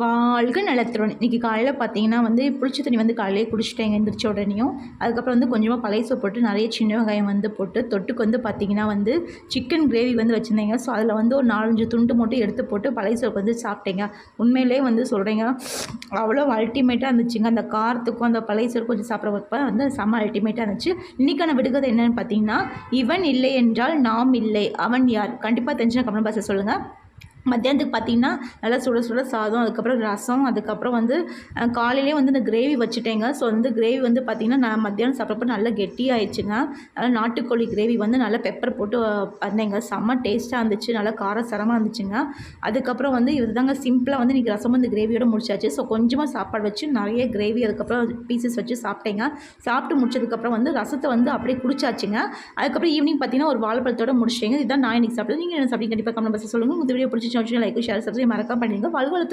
வாழ்க நலத்துடன். இன்றைக்கி காலையில் பார்த்தீங்கன்னா வந்து புளிச்ச தண்ணி வந்து காலையிலே குடிச்சிட்டேங்க எந்திரிச்ச உடனேயும். அதுக்கப்புறம் வந்து கொஞ்சமாக பழைய சோப்பு போட்டு நிறைய சின்ன வெங்காயம் வந்து போட்டு தொட்டுக்கு வந்து பார்த்தீங்கன்னா வந்து சிக்கன் கிரேவி வந்து வச்சுருந்தேங்க. ஸோ அதில் வந்து ஒரு 4-5 துண்டு மட்டும் எடுத்து போட்டு பழைய சோப்பு வந்து சாப்பிட்டேங்க. உண்மையிலே வந்து சொல்கிறேங்க, அவ்வளோ அல்டிமேட்டாக இருந்துச்சுங்க. அந்த காரத்துக்கும் அந்த பழைய சோறு கொஞ்சம் சாப்பிட்றப்ப வந்து செம்ம அல்டிமேட்டாக இருந்துச்சு. இன்றைக்கான விடுகதை என்னென்னு பார்த்தீங்கன்னா, இவன் இல்லை என்றால் நாம் இல்லை, அவன் யார்? கண்டிப்பாக தெரிஞ்சுன்னா கமெண்ட் பாக்ஸில் சொல்லுங்கள். மத்தியானத்துக்கு பார்த்தீங்கன்னா நல்லா சுட சுட சாதம், அதுக்கப்புறம் ரசம், அதுக்கப்புறம் வந்து காலையிலே வந்து இந்த கிரேவி வச்சுட்டேங்க. ஸோ வந்து கிரேவி வந்து பார்த்திங்கன்னா நான் மத்தியானம் சாப்பிட்றப்ப நல்லா கெட்டியாகிடுச்சுங்க. நல்லா நாட்டுக்கோழி கிரேவி வந்து நல்லா பெப்பர் போட்டு பண்ணேங்க. செம்ம டேஸ்ட்டாக இருந்துச்சு, நல்லா காரசாரமாக இருந்துச்சுங்க. அதுக்கப்புறம் வந்து இதுதாங்க சிம்பிளாக வந்து இன்றைக்கி ரசம் வந்து கிரேவியோடு முடிச்சாச்சு. ஸோ கொஞ்சமாக சாப்பாடு வச்சு நிறைய கிரேவி அதுக்கப்புறம் பீசஸ் வச்சு சாப்பிட்டேங்க. சாப்பிட்டு முடிச்சதுக்கப்புறம் வந்து ரசத்தை வந்து அப்படியே குடிச்சாச்சுங்க. அதுக்கப்புறம் ஈவினிங் பார்த்திங்கன்னா ஒரு வாழைப்பழத்தோடு முடிச்சிட்டேங்க. இதுதான் நான் இன்றைக்கி சாப்பிட்டது. நீங்கள் என்ன சாப்பிட்டீங்க? கண்டிப்பாக கமெண்ட் பாக்ஸில் சொல்லுங்கள். இந்த வீடியோ பிடிச்சி லைக், ஷேர், சப்ஸ்கிரைப் மறக்காம பண்ணிடுங்க. வாழ்க